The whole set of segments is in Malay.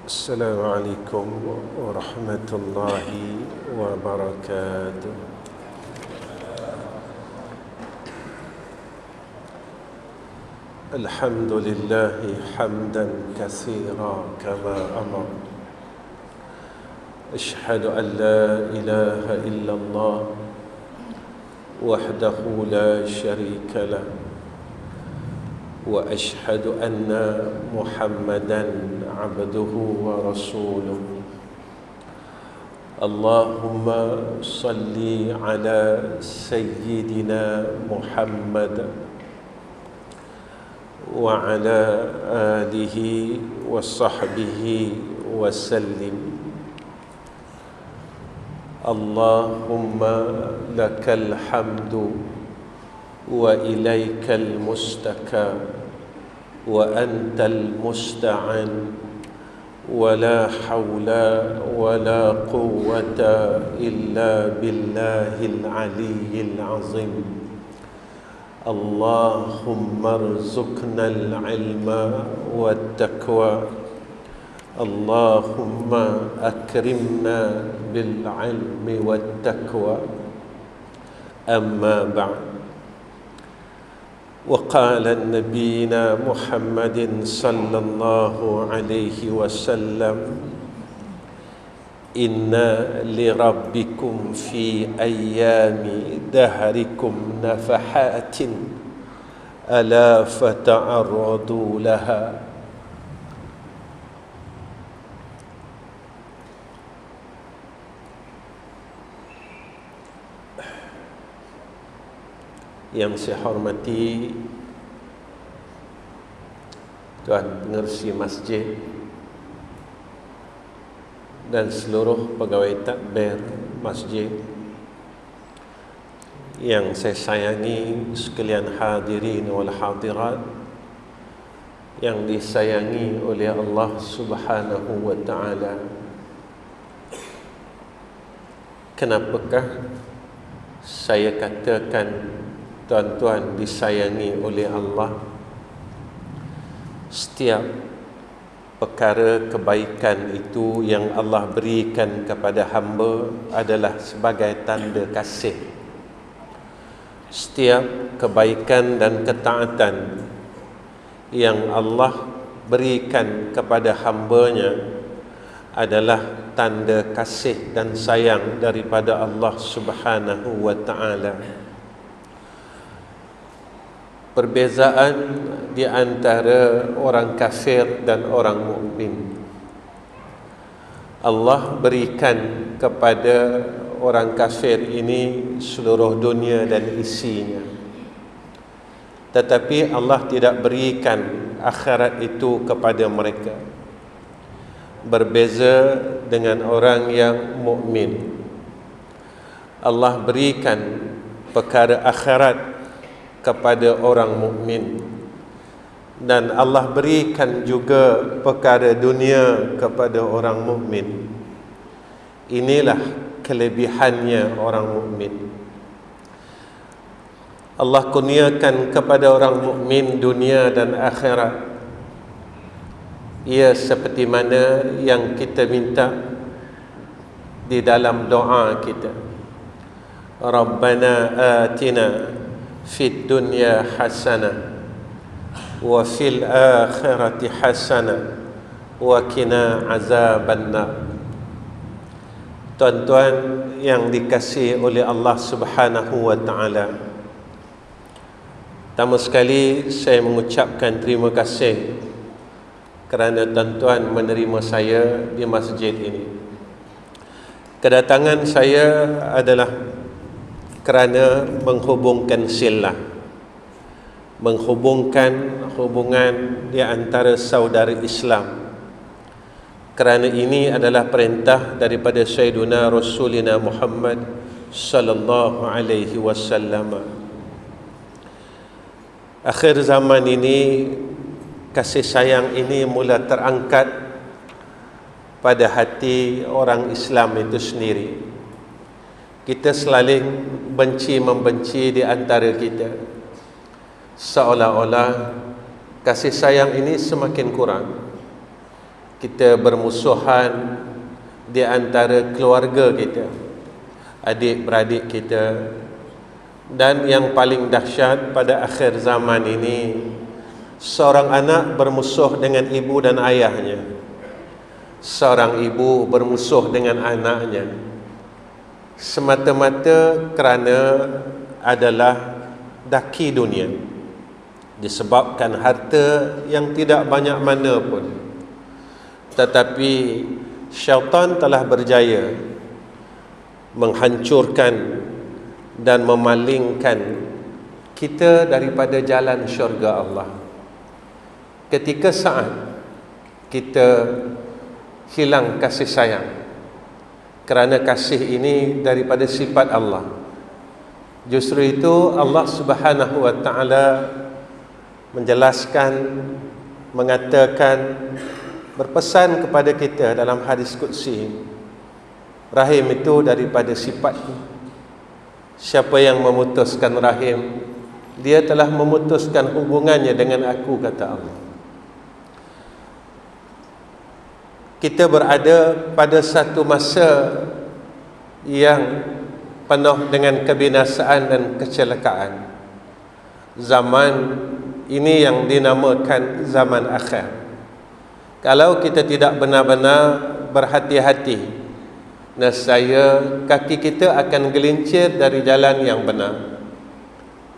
السلام عليكم ورحمة الله وبركاته. الحمد لله حمدا كثيرا كما أمر. أشهد أن لا إله إلا الله وحده لا شريك له، وأشهد أن محمدا عبده ورسوله. اللهم صل على سيدنا محمد وعلى آله وصحبه وسلم. اللهم لك الحمد وإليك المستكى وأنت المستعان، ولا حول ولا قوة إلا بالله العلي العظيم. اللهم ارزقنا العلم والتقوى. اللهم أكرمنا بالعلم والتقوى. أما بعد، وقال نبينا محمد صلى الله عليه وسلم: إن لربكم في أيام دهركم نفحات ألا فتعرضوا لها. Yang saya hormati Tuan Pengerusi Masjid dan seluruh pegawai takbir masjid, yang saya sayangi sekalian hadirin wal hadirat, yang disayangi oleh Allah Subhanahu wa taala. Kenapakah saya katakan tuan-tuan disayangi oleh Allah? Setiap perkara kebaikan itu yang Allah berikan kepada hamba adalah sebagai tanda kasih. Setiap kebaikan dan ketaatan yang Allah berikan kepada hambanya adalah tanda kasih dan sayang daripada Allah Subhanahu wa ta'ala. Perbezaan di antara orang kafir dan orang mukmin, Allah berikan kepada orang kafir ini seluruh dunia dan isinya, tetapi Allah tidak berikan akhirat itu kepada mereka. Berbeza dengan orang yang mukmin, Allah berikan perkara akhirat kepada orang mukmin, dan Allah berikan juga perkara dunia kepada orang mukmin. Inilah kelebihannya orang mukmin. Allah kurniakan kepada orang mukmin dunia dan akhirat. Ia seperti mana yang kita minta di dalam doa kita. Rabbana atina fid dunya hasanah wa fil akhirati hasanah wa qina azabannar. Tuan-tuan yang dikasihi oleh Allah Subhanahu wa taala, pertama sekali saya mengucapkan terima kasih kerana tuan-tuan menerima saya di masjid ini. Kedatangan saya adalah kerana menghubungkan silah, menghubungkan hubungan di antara saudara Islam. Kerana ini adalah perintah daripada Sayyiduna Rasulina Muhammad sallallahu alaihi wasallam. Akhir zaman ini, kasih sayang ini mula terangkat pada hati orang Islam itu sendiri. Kita selalu benci-membenci di antara kita, seolah-olah kasih sayang ini semakin kurang. kita bermusuhan di antara keluarga kita, adik-beradik kita, dan yang paling dahsyat pada akhir zaman ini, seorang anak bermusuh dengan ibu dan ayahnya, seorang ibu bermusuh dengan anaknya, semata-mata kerana adalah daki dunia, disebabkan harta yang tidak banyak mana pun. Tetapi syaitan telah berjaya menghancurkan dan memalingkan kita daripada jalan syurga Allah. Ketika saat kita hilang kasih sayang, kerana kasih ini daripada sifat Allah, justru itu Allah Subhanahu wa ta'ala menjelaskan, mengatakan, berpesan kepada kita dalam hadis qudsi, rahim itu daripada sifatku. Siapa yang memutuskan rahim, dia telah memutuskan hubungannya dengan aku, kata Allah. Kita berada pada satu masa yang penuh dengan kebinasaan dan kecelakaan. Zaman ini yang dinamakan zaman akhir. Kalau kita tidak benar-benar berhati-hati, nescaya kaki kita akan gelincir dari jalan yang benar.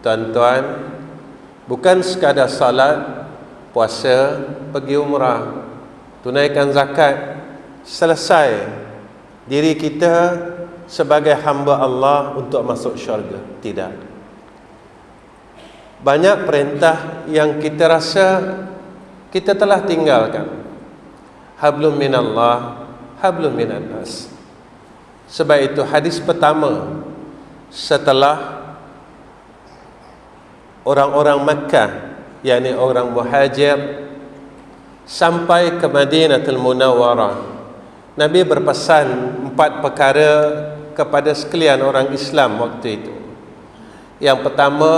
Tuan-tuan, bukan sekadar salat, puasa, pergi umrah, tunaikan zakat, selesai diri kita sebagai hamba Allah untuk masuk syurga. Tidak. Banyak perintah yang kita rasa kita telah tinggalkan. Hablum minallah, hablum minan nas. Sebab itu hadis pertama setelah orang-orang Makkah, yakni orang muhajir, sampai ke Madinatul Munawwarah, Nabi berpesan 4 perkara kepada sekalian orang Islam waktu itu. Yang pertama,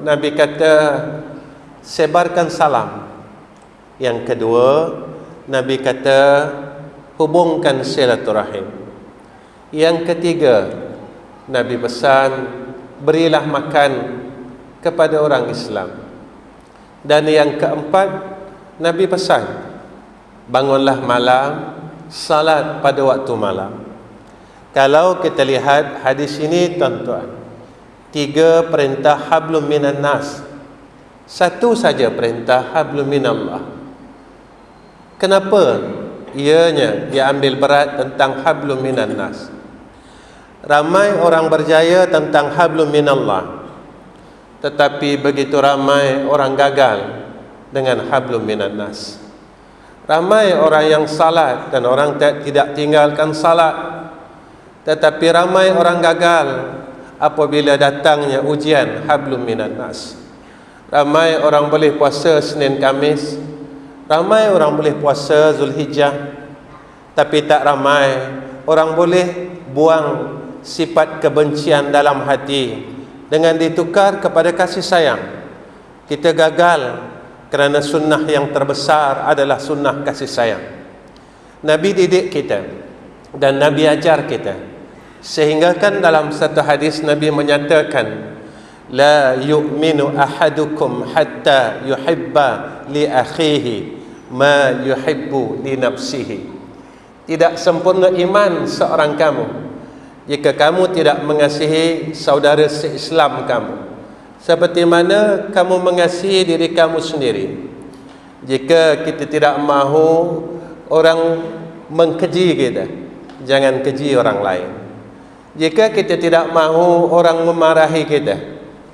Nabi kata, sebarkan salam. Yang kedua, Nabi kata, hubungkan silaturahim. Yang ketiga, Nabi pesan, berilah makan kepada orang Islam. Dan yang keempat, Nabi pesan, bangunlah malam, salat pada waktu malam. Kalau kita lihat hadis ini, tuan-tuan, 3 perintah hablum minan nas, 1 saja perintah hablum minallah. Kenapa ianya diambil berat tentang hablum minan nas? Ramai orang berjaya tentang hablum minallah, tetapi begitu ramai orang gagal dengan hablum minan nas. Ramai orang yang salat dan orang tidak tinggalkan salat, tetapi ramai orang gagal apabila datangnya ujian hablum minan nas. Ramai orang boleh puasa Senin Kamis, ramai orang boleh puasa Zulhijjah, tapi tak ramai orang boleh buang sifat kebencian dalam hati dengan ditukar kepada kasih sayang. Kita gagal kerana sunnah yang terbesar adalah sunnah kasih sayang. Nabi didik kita dan Nabi ajar kita, sehingga kan dalam satu hadis Nabi menyatakan, la yu'minu ahadukum hatta yuhibba li akhihi ma yuhibbu li nafsihi. Tidak sempurna iman seorang kamu jika kamu tidak mengasihi saudara se-Islam kamu seperti mana kamu mengasihi diri kamu sendiri. Jika kita tidak mahu orang mengkeji kita, jangan keji orang lain. Jika kita tidak mahu orang memarahi kita,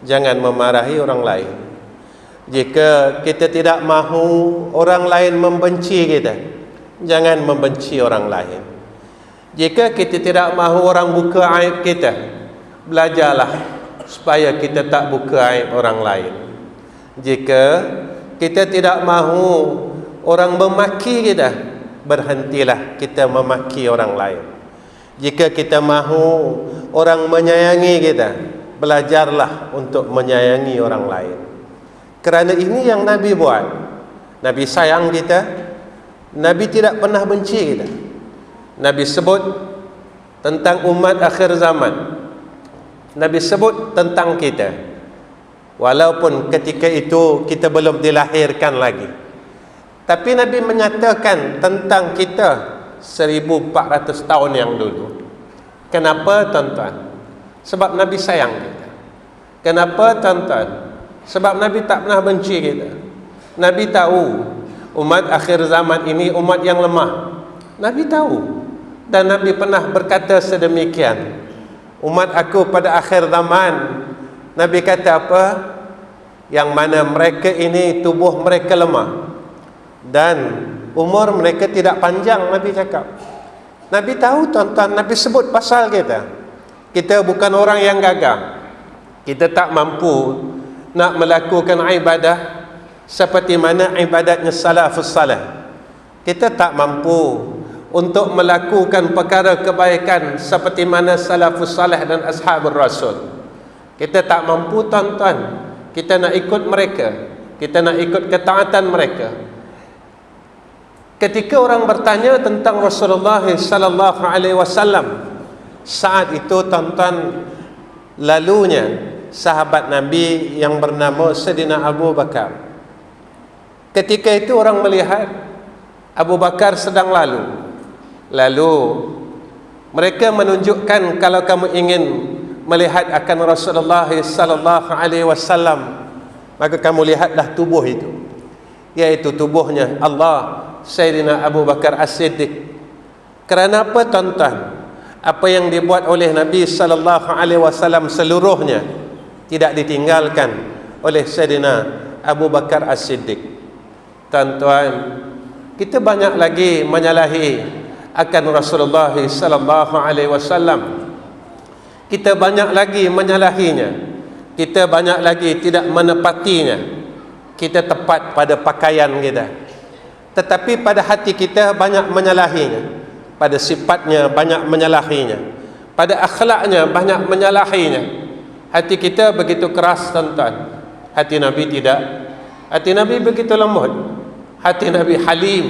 jangan memarahi orang lain. Jika kita tidak mahu orang lain membenci kita, jangan membenci orang lain. Jika kita tidak mahu orang buka aib kita, belajarlah supaya kita tak buka aib orang lain. Jika kita tidak mahu orang memaki kita, berhentilah kita memaki orang lain. Jika kita mahu orang menyayangi kita, belajarlah untuk menyayangi orang lain. Kerana ini yang Nabi buat. Nabi sayang kita, Nabi tidak pernah benci kita. Nabi sebut tentang umat akhir zaman. Nabi sebut tentang kita, walaupun ketika itu kita belum dilahirkan lagi. Tapi Nabi menyatakan tentang kita 1400 tahun yang dulu. Kenapa, tuan-tuan? Sebab Nabi sayang kita. Kenapa, tuan-tuan? Sebab Nabi tak pernah benci kita. Nabi tahu umat akhir zaman ini umat yang lemah. Nabi tahu. Dan Nabi pernah berkata sedemikian. Umat aku pada akhir zaman, Nabi kata apa? Yang mana mereka ini tubuh mereka lemah dan umur mereka tidak panjang. Nabi cakap. Nabi tahu, tuan-tuan. Nabi sebut pasal kita. Kita bukan orang yang gagah. Kita tak mampu nak melakukan ibadah seperti mana ibadatnya salafus salih. Kita tak mampu untuk melakukan perkara kebaikan seperti mana salafus salih dan ashabul rasul. Kita tak mampu, tuan-tuan. Kita nak ikut mereka. Kita nak ikut ketaatan mereka. Ketika orang bertanya tentang Rasulullah sallallahu alaihi wasallam, saat itu, tuan-tuan, lalunya sahabat Nabi yang bernama Sayyidina Abu Bakar. Ketika itu orang melihat Abu Bakar sedang lalu mereka menunjukkan, kalau kamu ingin melihat akan Rasulullah sallallahu alaihi wasallam, maka kamu lihatlah tubuh itu, yaitu tubuhnya Allah Sayyidina Abu Bakar As-Siddiq. Kerana apa, tuan-tuan? Apa yang dibuat oleh Nabi sallallahu alaihi wasallam seluruhnya tidak ditinggalkan oleh Sayyidina Abu Bakar As-Siddiq. Tuan-tuan, kita banyak lagi menyalahi akan Rasulullah sallallahu alaihi wasallam. Kita banyak lagi menyalahinya. Kita banyak lagi tidak menepatinya. Kita tepat pada pakaian kita, tetapi pada hati kita banyak menyalahinya. Pada sifatnya banyak menyalahinya. Pada akhlaknya banyak menyalahinya. Hati kita begitu keras, tuan-tuan. Hati Nabi tidak. Hati Nabi begitu lembut. Hati Nabi halim.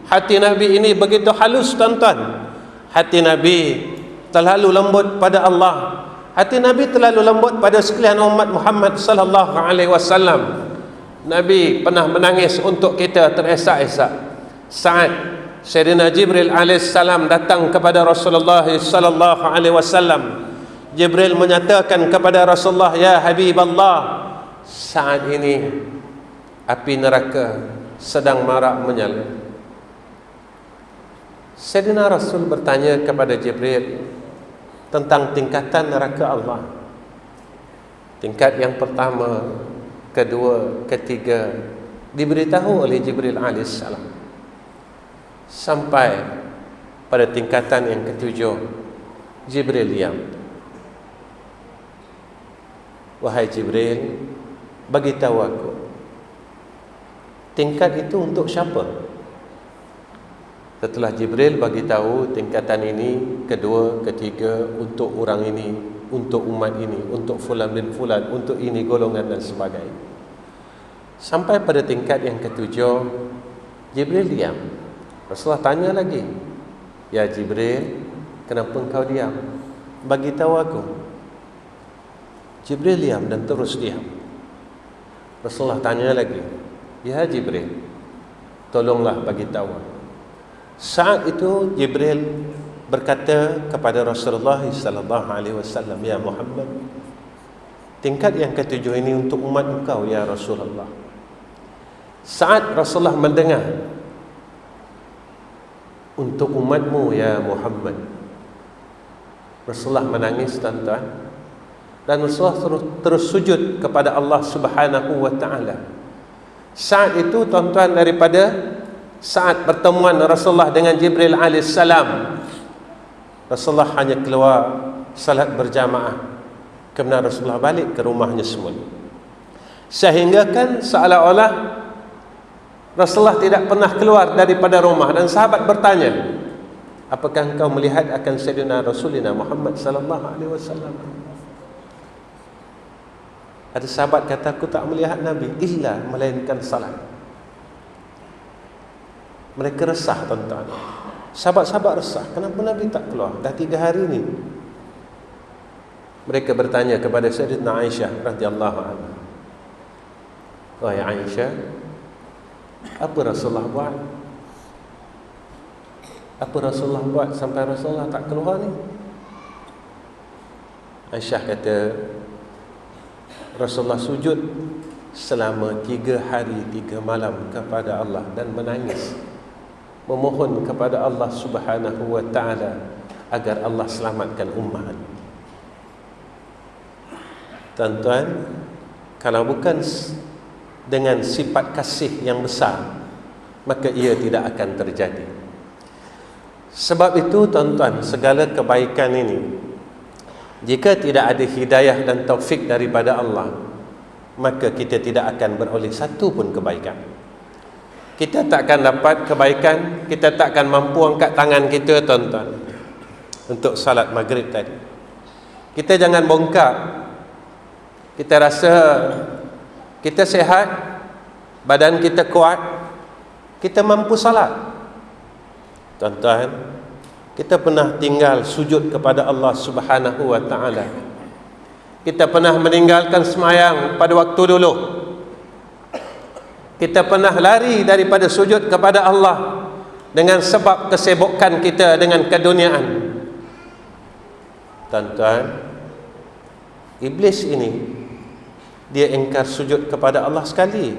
Hati Nabi ini begitu halus, tuan-tuan. Hati Nabi terlalu lembut pada Allah. Hati Nabi terlalu lembut pada sekalian umat Muhammad sallallahu alaihi wasallam. Nabi pernah menangis untuk kita teresak-esak saat Sayyidina Jibril alaihissalam datang kepada Rasulullah sallallahu alaihi wasallam. Jibril menyatakan kepada Rasulullah, "Ya Habiballah, saat ini api neraka sedang marak menyala." Sayyidina Rasul bertanya kepada Jibril tentang tingkatan neraka Allah. Tingkat yang pertama, kedua, ketiga diberitahu oleh Jibril alaihissalam, sampai pada tingkatan yang ketujuh. Jibril diam. "Wahai Jibril, bagi tahu aku, tingkat itu untuk siapa?" Setelah Jibril bagi tahu tingkatan ini, kedua, ketiga, untuk orang ini, untuk umat ini, untuk fulan bin fulan, untuk ini golongan dan sebagainya. Sampai pada tingkat yang ketujuh, Jibril diam. Rasulullah tanya lagi, "Ya Jibril, kenapa engkau diam? Bagi tahu aku." Jibril diam dan terus diam. Rasulullah tanya lagi, "Ya Jibril, tolonglah bagi tahu aku." Saat itu Jibril berkata kepada Rasulullah sallallahu alaihi wasallam, "Ya Muhammad, tingkat yang ketujuh ini untuk umat engkau, ya Rasulullah." Saat Rasulullah mendengar, "Untuk umatmu, ya Muhammad," Rasulullah menangis, tuan-tuan. Dan Rasulullah terus sujud kepada Allah Subhanahu wa taala. Saat itu, tuan-tuan, daripada saat pertemuan Rasulullah dengan Jibril alaihissalam, Rasulullah hanya keluar salat berjamaah, kemudian Rasulullah balik ke rumahnya semula. Sehingga kan seolah-olah Rasulullah tidak pernah keluar daripada rumah. Dan sahabat bertanya, "Apakah engkau melihat akan Sayyidina Rasulina Muhammad sallallahu alaihi wasallam?" Ada sahabat kata, "Aku tak melihat Nabi illa melainkan salat." Mereka resah, tuan-tuan. Sahabat-sahabat resah, kenapa Nabi tak keluar? Dah 3 hari ni. Mereka bertanya kepada Sayyidatina Aisyah radhiyallahu anha, "Wahai Aisyah, apa Rasulullah buat? Apa Rasulullah buat sampai Rasulullah tak keluar ni?" Aisyah kata, Rasulullah sujud selama 3 hari 3 malam kepada Allah dan menangis, memohon kepada Allah Subhanahu wa ta'ala agar Allah selamatkan ummah. Tuan-tuan, kalau bukan dengan sifat kasih yang besar, maka ia tidak akan terjadi. Sebab itu tuan-tuan, segala kebaikan ini, jika tidak ada hidayah dan taufik daripada Allah, maka kita tidak akan beroleh satu pun kebaikan. Kita tak akan dapat kebaikan, kita tak akan mampu angkat tangan kita, tuan-tuan, untuk salat maghrib tadi. Kita jangan bongkar. Kita rasa kita sihat, badan kita kuat, kita mampu salat. Tuan-tuan, kita pernah tinggal sujud kepada Allah Subhanahu wa ta'ala. Kita pernah meninggalkan semayang pada waktu dulu. Kita pernah lari daripada sujud kepada Allah dengan sebab kesibukan kita dengan keduniaan. Tuan-tuan, iblis ini, dia ingkar sujud kepada Allah sekali,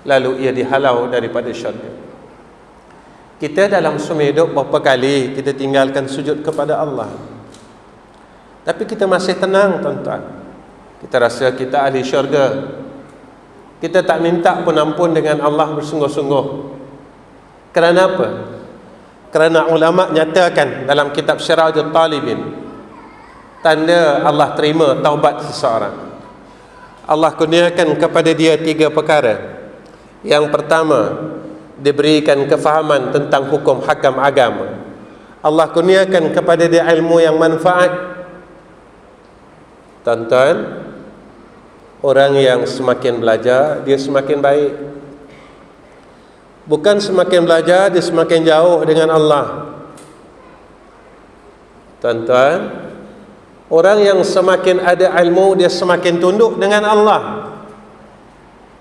lalu ia dihalau daripada syurga. Kita dalam semua hidup berapa kali kita tinggalkan sujud kepada Allah, tapi kita masih tenang, tuan-tuan. Kita rasa kita ahli syurga. Kita tak minta pun ampun dengan Allah bersungguh-sungguh. Kerana apa? Kerana ulama nyatakan dalam kitab Syirajul Talibin, tanda Allah terima taubat seseorang, Allah kurniakan kepada dia 3 perkara. Yang pertama, diberikan kefahaman tentang hukum hakam agama. Allah kurniakan kepada dia ilmu yang manfaat. Tuan-tuan, orang yang semakin belajar, dia semakin baik. Bukan semakin belajar, dia semakin jauh dengan Allah. Tuan-tuan, orang yang semakin ada ilmu, dia semakin tunduk dengan Allah.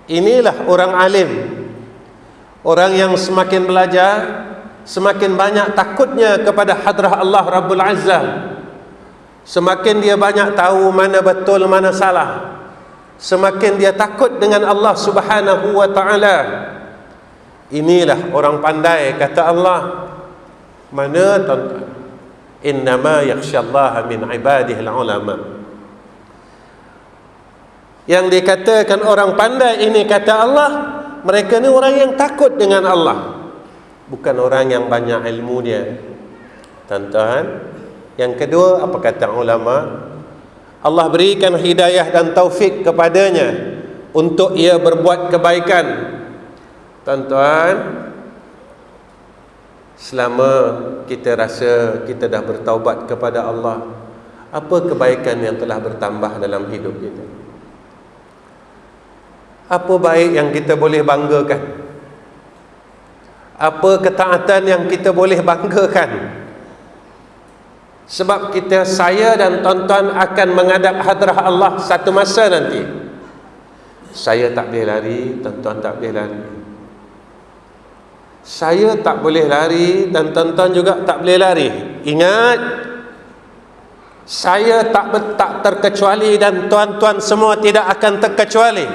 Inilah orang alim. Orang yang semakin belajar, semakin banyak takutnya kepada hadrah Allah Rabbul Azzah. Semakin dia banyak tahu mana betul, mana salah, semakin dia takut dengan Allah Subhanahu wa ta'ala. Inilah orang pandai, kata Allah. Mana, tuan-tuan? Innama yakhsyallaha min ibadihil ulama. Yang dikatakan orang pandai ini, kata Allah, mereka ni orang yang takut dengan Allah, bukan orang yang banyak ilmu dia. Tuan-tuan, yang kedua, apa kata ulama? Allah berikan hidayah dan taufik kepadanya untuk ia berbuat kebaikan. Tuan-tuan, selama kita rasa kita dah bertaubat kepada Allah, apa kebaikan yang telah bertambah dalam hidup kita? Apa baik yang kita boleh banggakan? Apa ketaatan yang kita boleh banggakan? Sebab saya dan tuan-tuan akan menghadap hadrah Allah satu masa nanti. Saya tak boleh lari, tuan-tuan tak boleh lari. Saya tak boleh lari dan tuan-tuan juga tak boleh lari. Ingat, saya tak terkecuali dan tuan-tuan semua tidak akan terkecuali.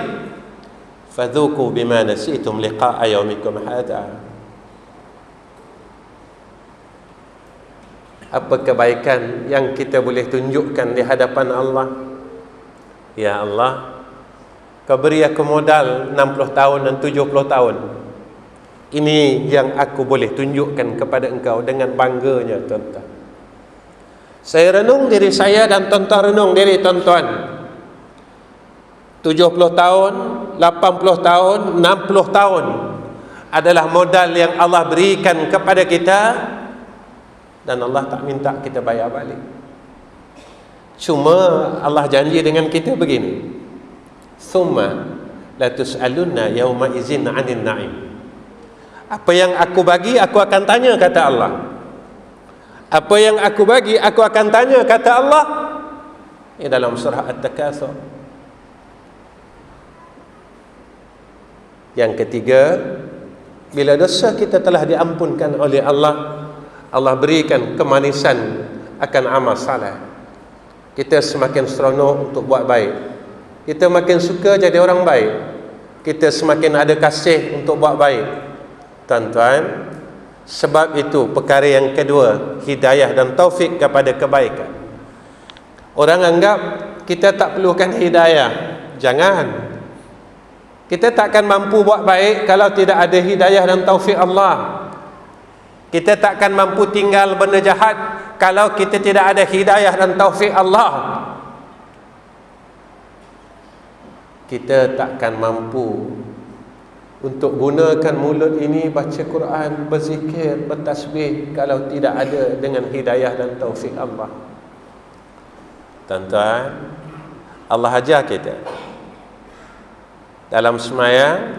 Fadhuku bima nasitum liqa'a yaumikum hadha. Apa kebaikan yang kita boleh tunjukkan di hadapan Allah? Ya Allah, Kau beri aku modal 60 tahun dan 70 tahun. Ini yang aku boleh tunjukkan kepada Engkau dengan bangganya, tuan-tuan. Saya renung diri saya dan tuan-tuan renung diri tuan-tuan. 70 tahun, 80 tahun, 60 tahun adalah modal yang Allah berikan kepada kita, dan Allah tak minta kita bayar balik. Cuma Allah janji dengan kita begini, Thumma la tus'alunna yawma izin 'anil na'im. Apa yang aku bagi, aku akan tanya, kata Allah. Apa yang aku bagi, aku akan tanya, kata Allah. Ini dalam surah At-Takatsur. Yang ketiga, bila dosa kita telah diampunkan oleh Allah, Allah berikan kemanisan akan amal saleh. Kita semakin seronok untuk buat baik. Kita makin suka jadi orang baik. Kita semakin ada kasih untuk buat baik. Tuan-tuan, sebab itu perkara yang kedua, hidayah dan taufik kepada kebaikan. Orang anggap kita tak perlukan hidayah. Jangan. Kita takkan mampu buat baik kalau tidak ada hidayah dan taufik Allah. Kita takkan mampu tinggal benda jahat kalau kita tidak ada hidayah dan taufik Allah. Kita takkan mampu untuk gunakan mulut ini baca Quran, berzikir, bertasbih kalau tidak ada dengan hidayah dan taufik Allah. Tuan-tuan, Allah ajar kita dalam sembahyang,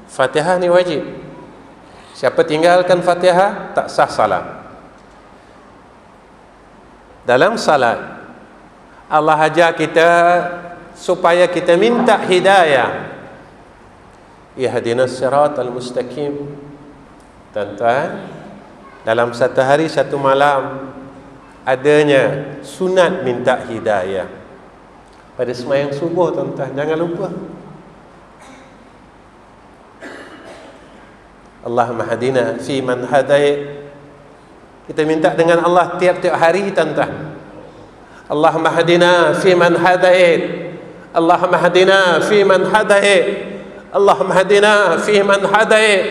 Fatihah ni wajib. Siapa tinggalkan Fatihah, tak sah salat. Dalam salat, Allah ajar kita supaya kita minta hidayah. Ihdinas siratal mustaqim. Tuan-tuan, dalam satu hari satu malam adanya sunat minta hidayah. Pada sembahyang subuh, tuan-tuan, jangan lupa. Allahumma hadina fi man hadait. Kita minta dengan Allah tiap-tiap hari, tuan-tuan. Allahumma hadina fi man hadait. Allahumma hadina fi man hadait. Allahumma hadina fi man hadait.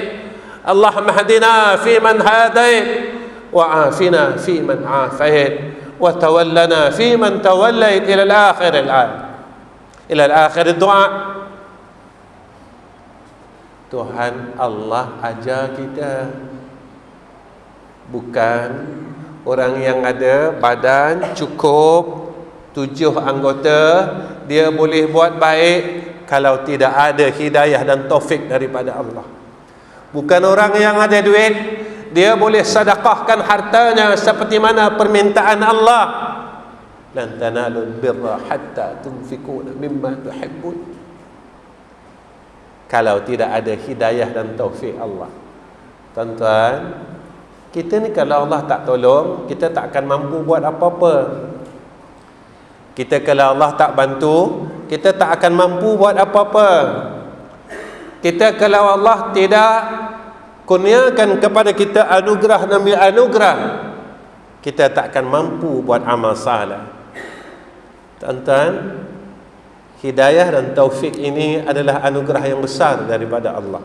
Allahumma hadina fi man hadait. Wa afina fi man afait. Wa tawallana fi man tawallait. Ila al-akhir al-ayat. Ila al-akhir doa. Tuhan Allah ajar kita, bukan orang yang ada badan cukup 7 anggota, dia boleh buat baik kalau tidak ada hidayah dan taufik daripada Allah. Bukan orang yang ada duit, dia boleh sedekahkan hartanya seperti mana permintaan Allah. Lan tanalul birra hatta tunfikuna mimma tuhibbun. Kalau tidak ada hidayah dan taufik Allah. Tuan-tuan, kita ni kalau Allah tak tolong, kita tak akan mampu buat apa-apa. Kita kalau Allah tak bantu, kita tak akan mampu buat apa-apa. Kita kalau Allah tidak kurniakan kepada kita anugerah demi anugerah, kita tak akan mampu buat amal saleh. Tuan-tuan, hidayah dan taufik ini adalah anugerah yang besar daripada Allah.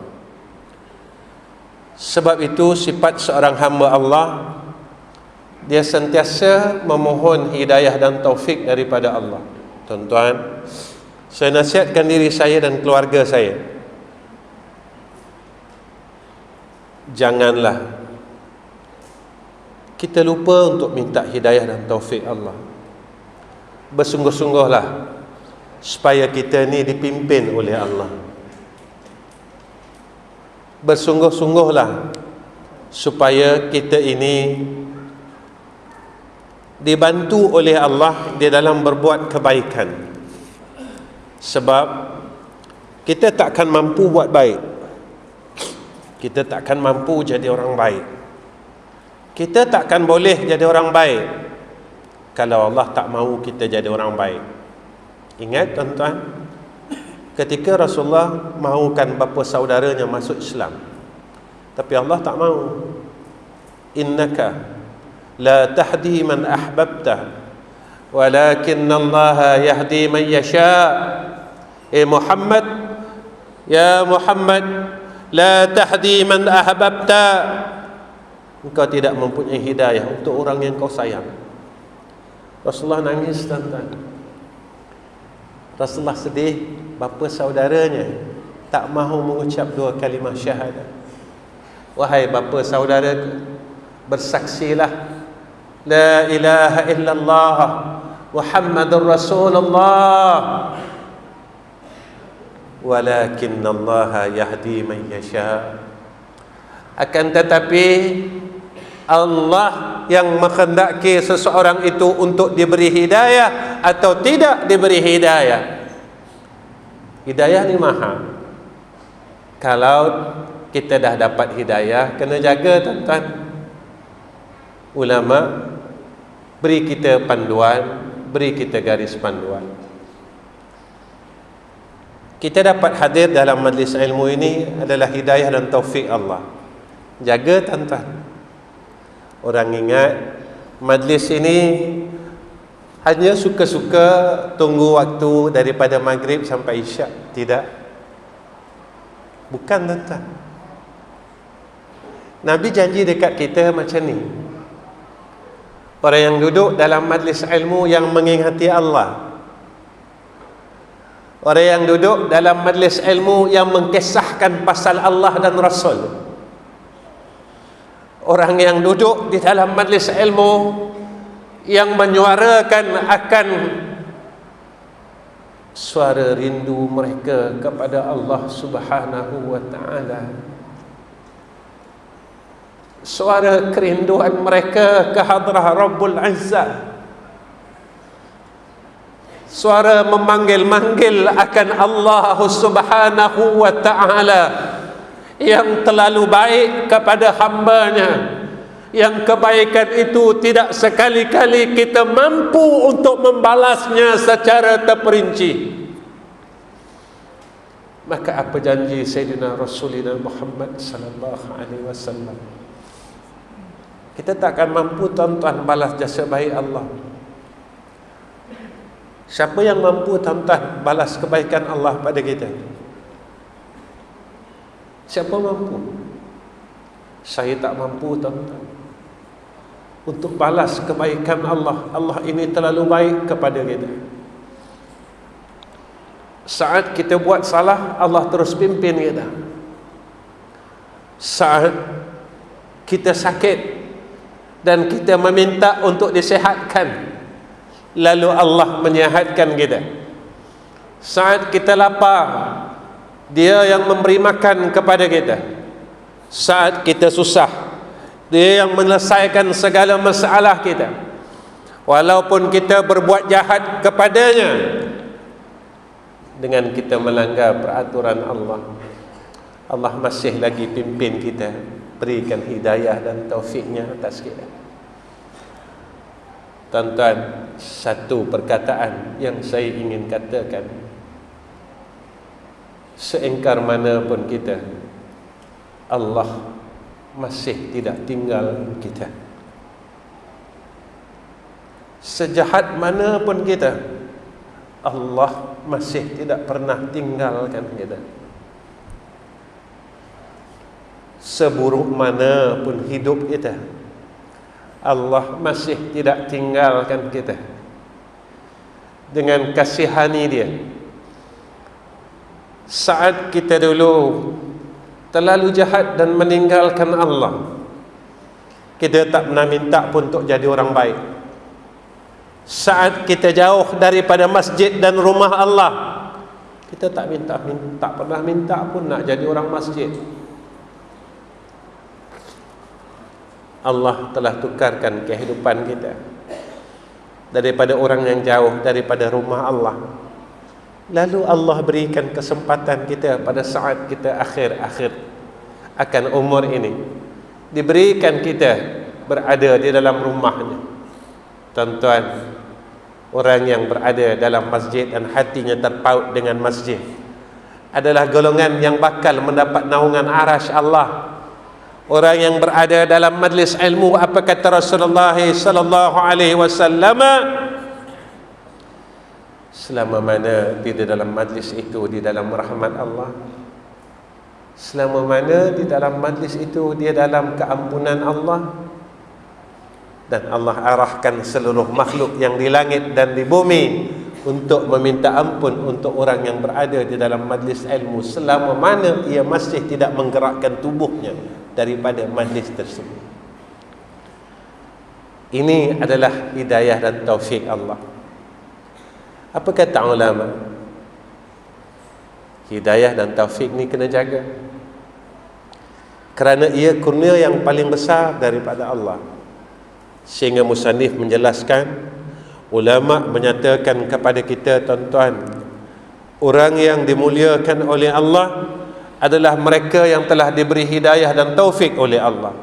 Sebab itu sifat seorang hamba Allah, dia sentiasa memohon hidayah dan taufik daripada Allah. Tuan-tuan, saya nasihatkan diri saya dan keluarga saya, janganlah kita lupa untuk minta hidayah dan taufik Allah. Bersungguh-sungguhlah supaya kita ni dipimpin oleh Allah. Bersungguh-sungguhlah supaya kita ini dibantu oleh Allah di dalam berbuat kebaikan. Sebab kita takkan mampu buat baik, kita takkan mampu jadi orang baik, kita takkan boleh jadi orang baik kalau Allah tak mahu kita jadi orang baik. Ingat tuan-tuan, ketika Rasulullah mahukan bapa saudaranya masuk Islam, tapi Allah tak mahu. Innaka la tahdi man ahbabta walakinna Allah yahdi man yasha. Muhammad, ya Muhammad, la tahdi man ahbabta. Engkau tidak mempunyai hidayah untuk orang yang kau sayang. Rasulullah nangis, tuan-tuan. Rasulullah sedih, bapa saudaranya tak mahu mengucap 2 kalimah syahadat. Wahai bapa saudaraku, bersaksilah la ilaha illallah Muhammadur Rasulullah, walakinna Allah yahdi man yasha. Akan tetapi Allah yang menghendaki seseorang itu untuk diberi hidayah atau tidak diberi hidayah. Hidayah ni mahal. Kalau kita dah dapat hidayah, kena jaga tuan-tuan. Ulama beri kita panduan, beri kita garis panduan. Kita dapat hadir dalam majlis ilmu ini adalah hidayah dan taufik Allah. Jaga tuan-tuan. Orang ingat majlis ini hanya suka-suka tunggu waktu daripada maghrib sampai isyak. Tidak. Bukan tuan-tuan. Nabi janji dekat kita macam ni. Orang yang duduk dalam majlis ilmu yang mengingati Allah, orang yang duduk dalam majlis ilmu yang mengkisahkan pasal Allah dan Rasul, orang yang duduk di dalam majlis ilmu yang menyuarakan akan suara rindu mereka kepada Allah Subhanahu wa ta'ala, suara kerinduan mereka ke hadrah Rabbul Izzah, suara memanggil-manggil akan Allah Subhanahu wa ta'ala yang terlalu baik kepada hambanya, yang kebaikan itu tidak sekali-kali kita mampu untuk membalasnya secara terperinci. Maka apa janji Sayyidina Rasulullah Muhammad sallallahu alaihi wasallam? Kita takkan mampu tuan-tuan balas jasa baik Allah. Siapa yang mampu tuan-tuan balas kebaikan Allah pada kita? Siapa mampu? Saya tak mampu tuan-tuan untuk balas kebaikan Allah. Allah ini terlalu baik kepada kita. Saat kita buat salah, Allah terus pimpin kita. Saat kita sakit dan kita meminta untuk disehatkan, lalu Allah menyihatkan kita. Saat kita lapar, Dia yang memberi makan kepada kita. Saat kita susah, Dia yang menyelesaikan segala masalah kita. Walaupun kita berbuat jahat kepadanya, dengan kita melanggar peraturan Allah, Allah masih lagi pimpin kita, berikan hidayah dan taufiknya atas kita. Tuan-tuan, satu perkataan yang saya ingin katakan, seengkar mana pun kita, Allah masih tidak tinggal kita. Sejahat mana pun kita, Allah masih tidak pernah tinggalkan kita. Seburuk mana pun hidup kita, Allah masih tidak tinggalkan kita. Dengan kasihani Dia, saat kita dulu terlalu jahat dan meninggalkan Allah, kita tak pernah minta pun untuk jadi orang baik. Saat kita jauh daripada masjid dan rumah Allah, kita tak pernah minta pun nak jadi orang masjid. Allah telah tukarkan kehidupan kita daripada orang yang jauh daripada rumah Allah. Lalu Allah berikan kesempatan kita pada saat kita akhir-akhir akan umur ini, diberikan kita berada di dalam rumahnya. Tuan-tuan, orang yang berada dalam masjid dan hatinya terpaut dengan masjid adalah golongan yang bakal mendapat naungan arasy Allah. Orang yang berada dalam majlis ilmu, apa kata Rasulullah sallallahu alaihi wasallam? Selama mana di dalam majlis itu di dalam rahmat Allah, selama mana di dalam majlis itu dia dalam keampunan Allah, dan Allah arahkan seluruh makhluk yang di langit dan di bumi untuk meminta ampun untuk orang yang berada di dalam majlis ilmu, selama mana ia masih tidak menggerakkan tubuhnya daripada majlis tersebut. Ini adalah hidayah dan taufik Allah. Apa kata ulama? Hidayah dan taufik ni kena jaga. kerana ia kurnia yang paling besar daripada Allah. Sehingga musannif menjelaskan, ulama menyatakan kepada kita, tuan-tuan, orang yang dimuliakan oleh Allah adalah mereka yang telah diberi hidayah dan taufik oleh Allah.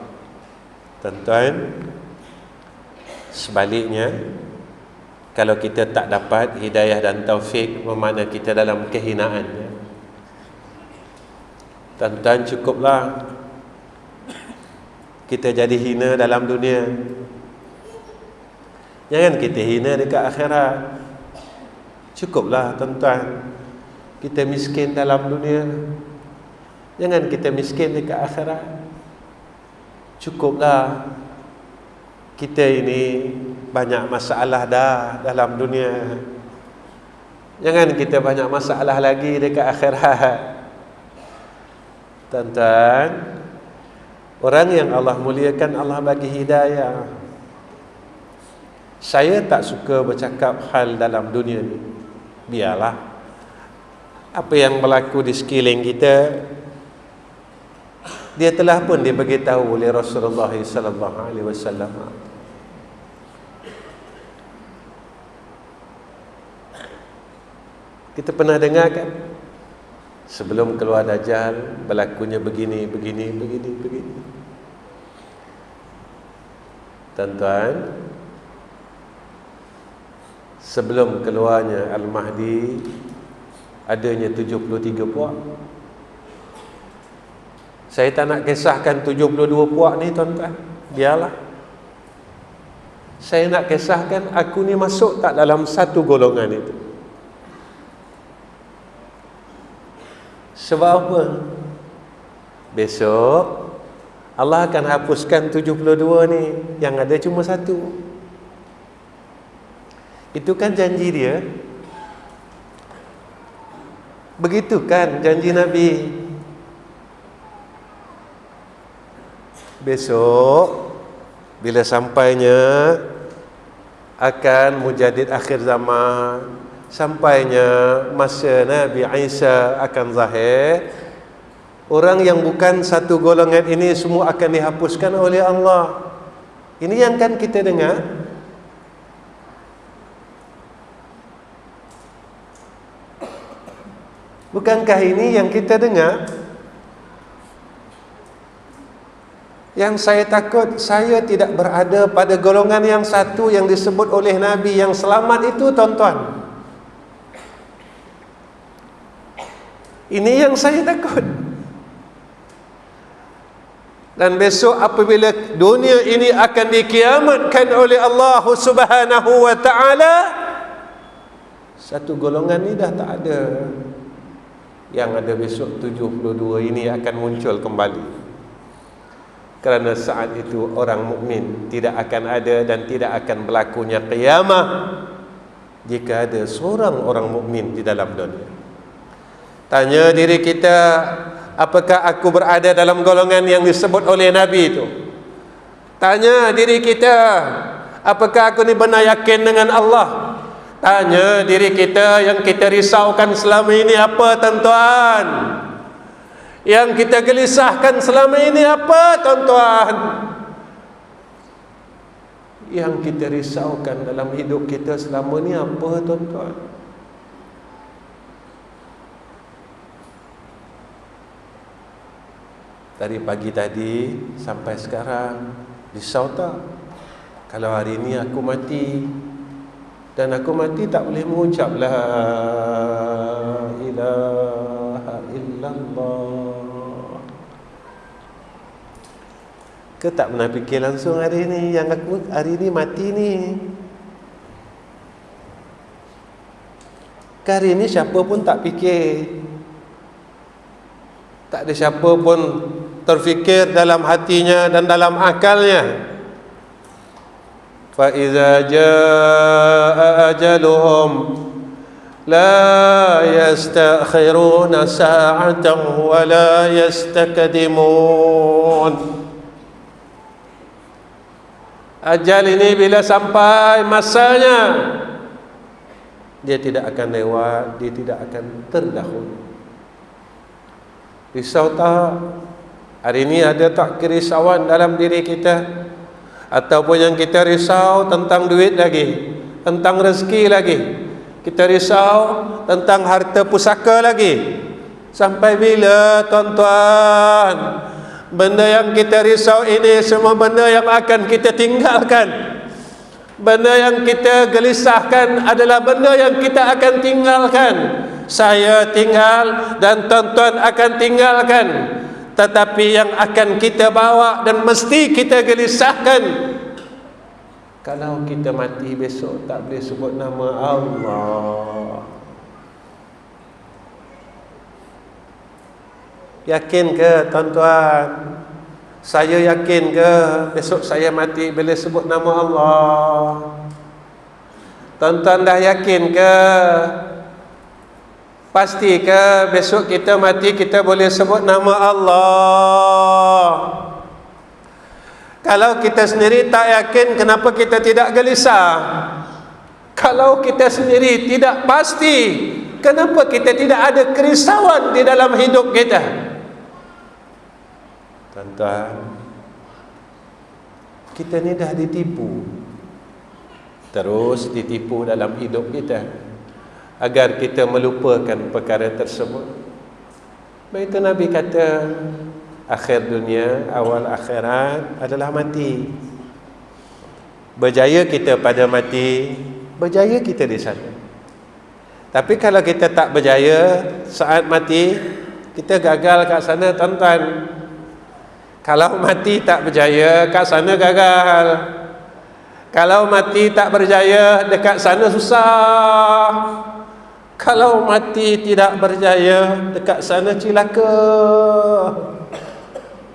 Tuan-tuan, sebaliknya, kalau kita tak dapat hidayah dan taufik, bermakna kita dalam kehinaan. Tuan-tuan, cukuplah kita jadi hina dalam dunia. Jangan kita hina dekat akhirat. Cukuplah tuan-tuan kita miskin dalam dunia. Jangan kita miskin dekat akhirat. Cukuplah kita ini banyak masalah dah dalam dunia. Jangan kita banyak masalah lagi dekat akhirat. Tuan-tuan, orang yang Allah muliakan, Allah bagi hidayah. Saya tak suka bercakap hal dalam dunia ni. Biarlah apa yang berlaku di sekeliling kita, dia telah pun diberitahu oleh Rasulullah sallallahu alaihi wasallam. Kita pernah dengar kan, sebelum keluar Dajjal berlakunya begini. Tuan-tuan, sebelum keluarnya Al-Mahdi, adanya 73 puak. Saya tak nak kisahkan 72 puak ni, tuan-tuan. Biarlah. Saya nak kisahkan aku ni masuk tak dalam satu golongan itu. Sebab apa? Besok Allah akan hapuskan 72 ni, yang ada cuma satu. Itu kan janji dia. Begitu kan janji Nabi. Besok bila sampainya akan mujadid akhir zaman, sampainya masa Nabi Isa akan zahir, orang yang bukan satu golongan ini semua akan dihapuskan oleh Allah. Ini yang kan kita dengar. Bukankah ini yang kita dengar? Yang saya takut, saya tidak berada pada golongan yang satu yang disebut oleh Nabi yang selamat itu, tuan-tuan. Ini yang saya takut. Dan besok apabila dunia ini akan dikiamatkan oleh Allah Subhanahu wa ta'ala, satu golongan ini dah tak ada. Yang ada besok 72 ini akan muncul kembali. Kerana saat itu orang mukmin tidak akan ada dan tidak akan berlakunya qiyamah jika ada seorang orang mukmin di dalam dunia. Tanya diri kita, apakah aku berada dalam golongan yang disebut oleh Nabi itu? Tanya diri kita, apakah aku ni benar yakin dengan Allah? Tanya diri kita, yang kita risaukan selama ini apa, tuan-tuan? Yang kita gelisahkan selama ini apa, tuan-tuan? Yang kita risaukan dalam hidup kita selama ini apa, tuan-tuan? Dari pagi tadi sampai sekarang risau tak? Kalau hari ini aku mati, dan aku mati tak boleh mengucap la ilaha illallah, ke tak pernah fikir langsung hari ni, yang aku hari ni mati ni, ke hari ni siapa pun tak fikir. Tak ada siapa pun terfikir dalam hatinya dan dalam akalnya. Fa iza jaa ajaluhum la yastakhiruna sa'atan wa la yastakdimun. Ajal ini bila sampai masanya, dia tidak akan lewat, dia tidak akan terdahulu. Risau tak? Hari ini ada tak kerisauan dalam diri kita? Ataupun yang kita risau tentang duit lagi, tentang rezeki lagi, kita risau tentang harta pusaka lagi. Sampai bila, tuan-tuan? Benda yang kita risau ini semua benda yang akan kita tinggalkan. Benda yang kita gelisahkan adalah benda yang kita akan tinggalkan. Saya tinggal dan tuan-tuan akan tinggalkan. Tetapi yang akan kita bawa dan mesti kita gelisahkan, kalau kita mati besok tak boleh sebut nama Allah. Yakin ke tuan-tuan? Saya yakin ke besok saya mati boleh sebut nama Allah? Tuan-tuan dah yakin ke? Pasti ke besok kita mati kita boleh sebut nama Allah? Kalau kita sendiri tak yakin, kenapa kita tidak gelisah? Kalau kita sendiri tidak pasti, kenapa kita tidak ada kerisauan di dalam hidup kita? Tuan-tuan, kita ni dah ditipu, terus ditipu dalam hidup kita, agar kita melupakan perkara tersebut. Begitu Nabi kata, akhir dunia, awal akhirat adalah mati. Berjaya kita pada mati, berjaya kita di sana. Tapi kalau kita tak berjaya saat mati, kita gagal kat sana, tuan-tuan. Kalau mati tak berjaya, kat sana gagal. Kalau mati tak berjaya, dekat sana susah. Kalau mati tidak berjaya, dekat sana cilaka.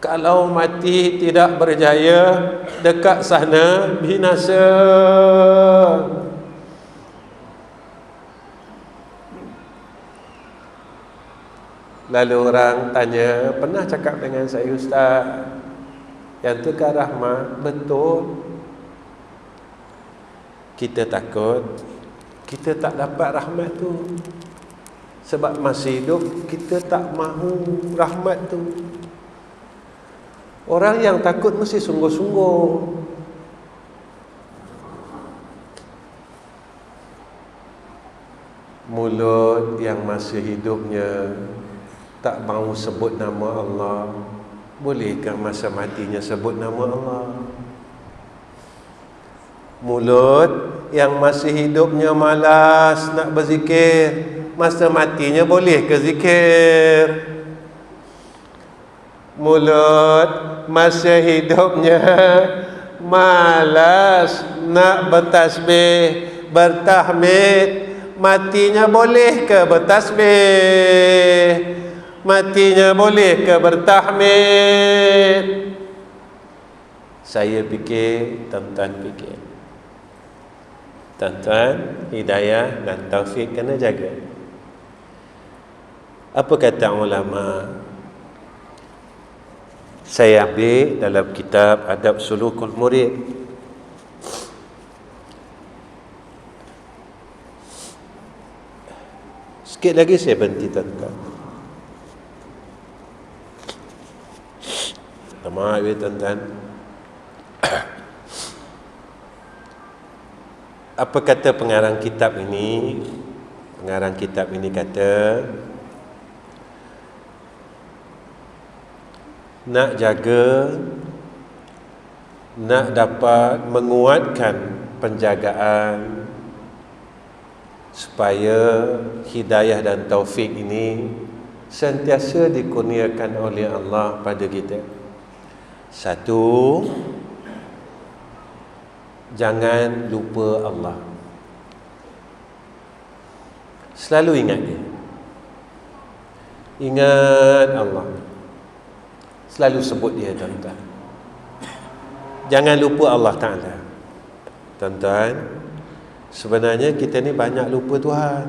Kalau mati tidak berjaya, dekat sana binasa. Lalu orang tanya, pernah cakap dengan saya, Ustaz, yang tu kan rahmat? Betul. Kita takut kita tak dapat rahmat tu, sebab masih hidup kita tak mahu rahmat tu. Orang yang takut mesti sungguh-sungguh. Mulut yang masih hidupnya tak mahu sebut nama Allah, bolehkah masa matinya sebut nama Allah? Mulut yang masih hidupnya malas nak berzikir, masa matinya boleh ke zikir? Mulut masa hidupnya malas nak bertasbih, bertahmid, matinya boleh ke bertasbih? Matinya boleh ke bertahmid? Saya fikir, tuan-tuan fikir. Tuan-tuan, hidayah dan taufik kena jaga. Apa kata ulama? Saya ambil dalam kitab Adab Sulukul Murid. Sikit lagi saya berhenti, tuan-tuan. Maaf ya tuan-tuan. Apa kata pengarang kitab ini? Pengarang kitab ini kata, nak jaga, nak dapat menguatkan penjagaan supaya hidayah dan taufik ini sentiasa dikurniakan oleh Allah pada kita. Satu, jangan lupa Allah. Selalu ingat dia. Ingat Allah. Selalu sebut dia, tuan-tuan. Jangan lupa Allah Ta'ala. Tuan-tuan, sebenarnya kita ni banyak lupa Tuhan.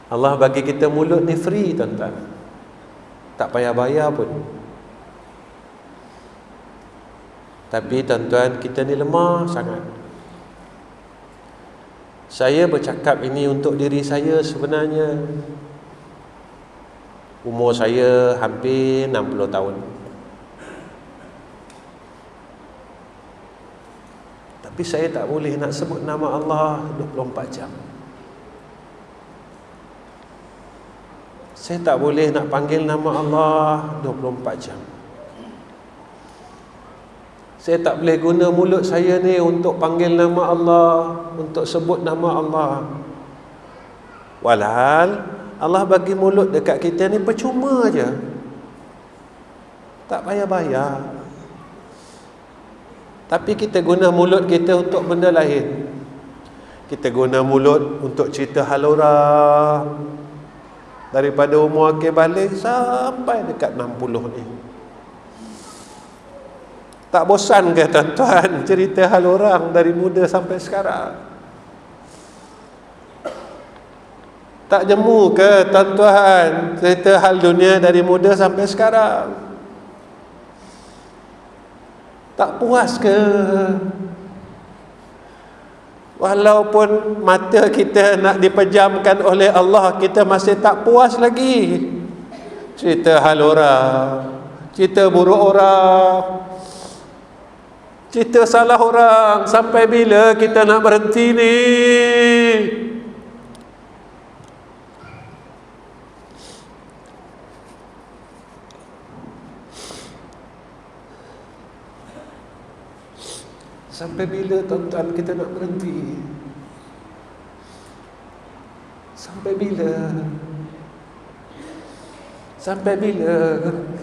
Allah bagi kita mulut ni free, tuan-tuan. Tak payah bayar pun. Tapi tuan-tuan, kita ni lemah sangat. Saya bercakap ini untuk diri saya sebenarnya. Umur saya hampir 60 tahun. Tapi saya tak boleh nak sebut nama Allah 24 jam. Saya tak boleh nak panggil nama Allah 24 jam. Saya tak boleh guna mulut saya ni untuk panggil nama Allah, untuk sebut nama Allah. Walhal Allah bagi mulut dekat kita ni percuma je. Tak payah bayar. Tapi kita guna mulut kita untuk benda lain. Kita guna mulut untuk cerita hal orang. Daripada umur akil balik sampai dekat 60 ni. Tak bosan ke tuan-tuan cerita hal orang dari muda sampai sekarang? Tak jemu ke tuan-tuan cerita hal dunia dari muda sampai sekarang? Tak puas ke? Walaupun mata kita nak dipejamkan oleh Allah, kita masih tak puas lagi. Cerita hal orang, cerita buruk orang, cerita salah orang. Sampai bila kita nak berhenti ni? Sampai bila tuan-tuan kita nak berhenti? Sampai bila? Sampai bila?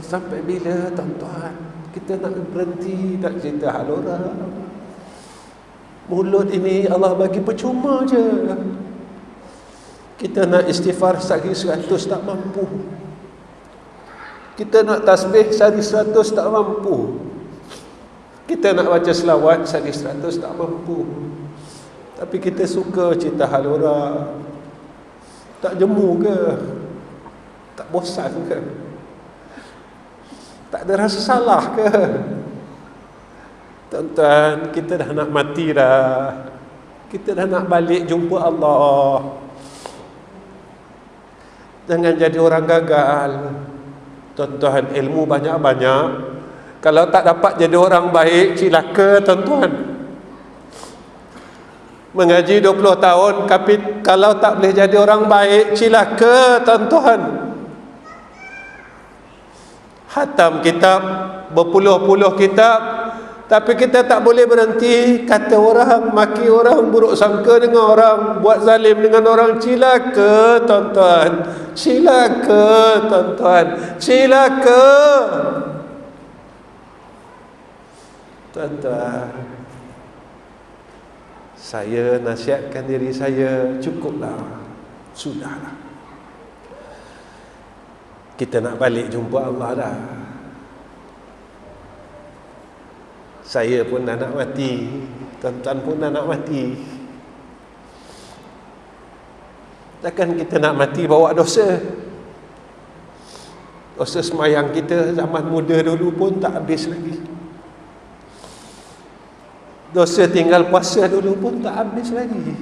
Sampai bila tuan-tuan kita nak berhenti nak cerita hal orang? Mulut ini Allah bagi percuma je. Kita nak istighfar sehari 100 tak mampu. Kita nak tasbih sehari 100 tak mampu. Kita nak baca selawat sehari 100 tak mampu. Tapi kita suka cerita hal orang. Tak jemu ke? Tak bosan ke? Tak ada rasa salah ke? Tuan-tuan, kita dah nak mati dah. Kita dah nak balik jumpa Allah. Jangan jadi orang gagal. Tuan-tuan, ilmu banyak-banyak, kalau tak dapat jadi orang baik, cilaka tuan-tuan. Mengaji 20 tahun, tapi kalau tak boleh jadi orang baik, cilaka tuan-tuan. Hatam kitab, berpuluh-puluh kitab, tapi kita tak boleh berhenti kata orang, maki orang, buruk sangka dengan orang, buat zalim dengan orang. Cilaka tuan-tuan. Cilaka tuan-tuan. Cilaka. Tuan-tuan, saya nasihatkan diri saya, cukuplah, sudahlah. Kita nak balik jumpa Allah dah. Saya pun dah nak mati, tuan-tuan pun dah nak mati. Takkan kita nak mati bawa dosa? Dosa semayang kita zaman muda dulu pun tak habis lagi. Dosa tinggal puasa dulu pun tak habis lagi.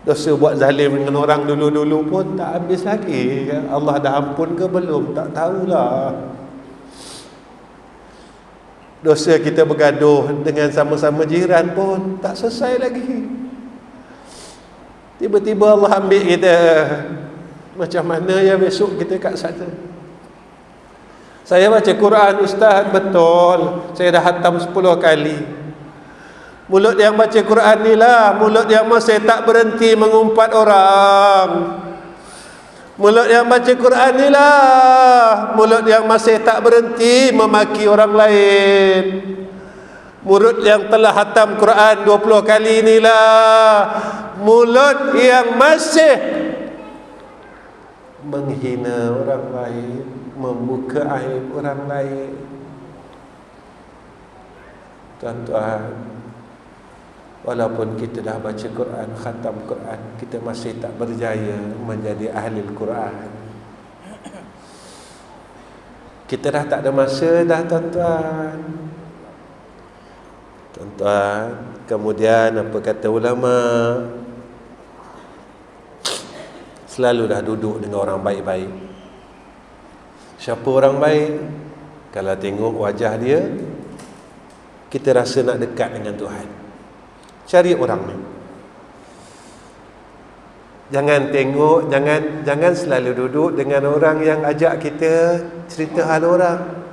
Dosa buat zalim dengan orang dulu-dulu pun tak habis lagi. Allah dah ampun ke belum? Tak tahulah. Dosa kita bergaduh dengan sama-sama jiran pun tak selesai lagi. Tiba-tiba Allah ambil kita. Macam mana ya besok kita kat sana? Saya baca Quran, Ustaz, betul. Saya dah khatam 10 kali. Mulut yang baca Quran ni lah mulut yang masih tak berhenti mengumpat orang. Mulut yang baca Quran ni lah mulut yang masih tak berhenti memaki orang lain. Mulut yang telah khatam Quran 20 kali inilah mulut yang masih menghina orang lain, membuka aib orang lain. Tuan-tuan, walaupun kita dah baca Quran, khatam Quran, kita masih tak berjaya menjadi ahli Quran. Kita dah tak ada masa dah tuan-tuan. Tuan-tuan, kemudian apa kata ulama? selalulah duduk dengan orang baik-baik. Siapa orang baik? Kalau tengok wajah dia, kita rasa nak dekat dengan Tuhan. Cari orang ni. Jangan tengok, jangan selalu duduk dengan orang yang ajak kita cerita hal orang.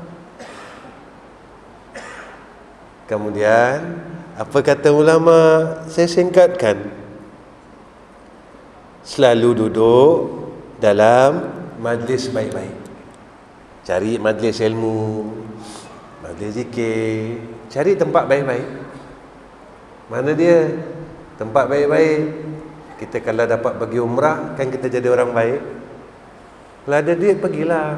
Kemudian, apa kata ulama? Saya singkatkan. Selalu duduk dalam majlis baik-baik. Cari majlis ilmu, majlis zikir. Cari tempat baik-baik. Mana dia? Tempat baik-baik. Kita kalau dapat pergi umrah, kan kita jadi orang baik. Kalau ada duit, pergilah.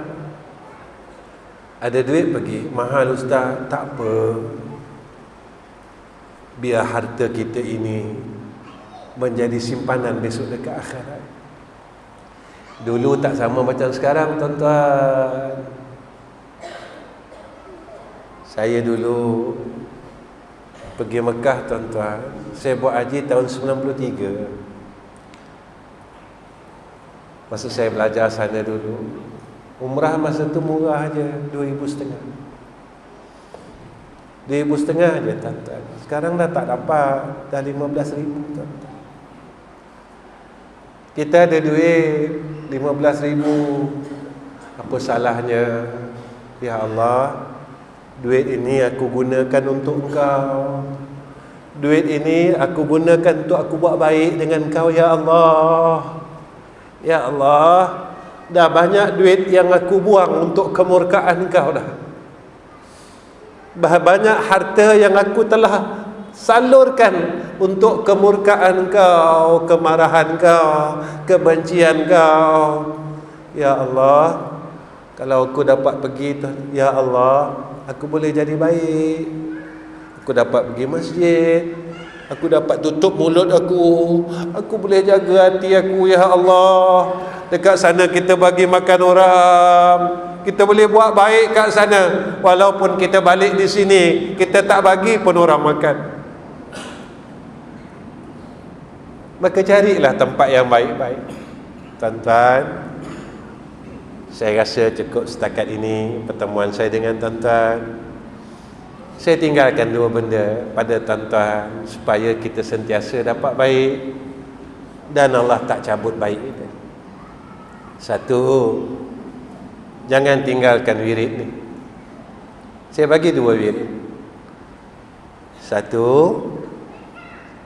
Ada duit, pergi. Mahal ustaz, tak apa. Biar harta kita ini menjadi simpanan besok dekat akhirat. Dulu tak sama macam sekarang, tuan-tuan. Saya dulu pergi Mekah, tuan-tuan. Saya buat haji tahun 93. Masa saya belajar sana dulu, umrah masa tu murah aja, 2,500. 2,500 aja, tuan-tuan. Sekarang dah tak dapat, dah 15,000, tuan-tuan. Kita ada duit 15,000. Apa salahnya? Ya Allah, duit ini aku gunakan untuk Engkau. Duit ini aku gunakan untuk aku buat baik dengan Engkau, ya Allah. Ya Allah, dah banyak duit yang aku buang untuk kemurkaan Engkau dah. Banyak harta yang aku telah salurkan untuk kemurkaan Engkau, kemarahan Engkau, kebencian Engkau. Ya Allah, kalau aku dapat pergi, ya Allah, aku boleh jadi baik. Aku dapat pergi masjid, aku dapat tutup mulut aku boleh jaga hati aku, ya Allah. Dekat sana kita bagi makan orang, kita boleh buat baik kat sana. Walaupun kita balik di sini, kita tak bagi pun orang makan. Maka carilah tempat yang baik-baik. Tuan-tuan, saya rasa cukup setakat ini pertemuan saya dengan tuan-tuan. Saya tinggalkan dua benda pada tuan-tuan supaya kita sentiasa dapat baik dan Allah tak cabut baik kita. Satu, jangan tinggalkan wirid ni. Saya bagi dua wirid. Satu,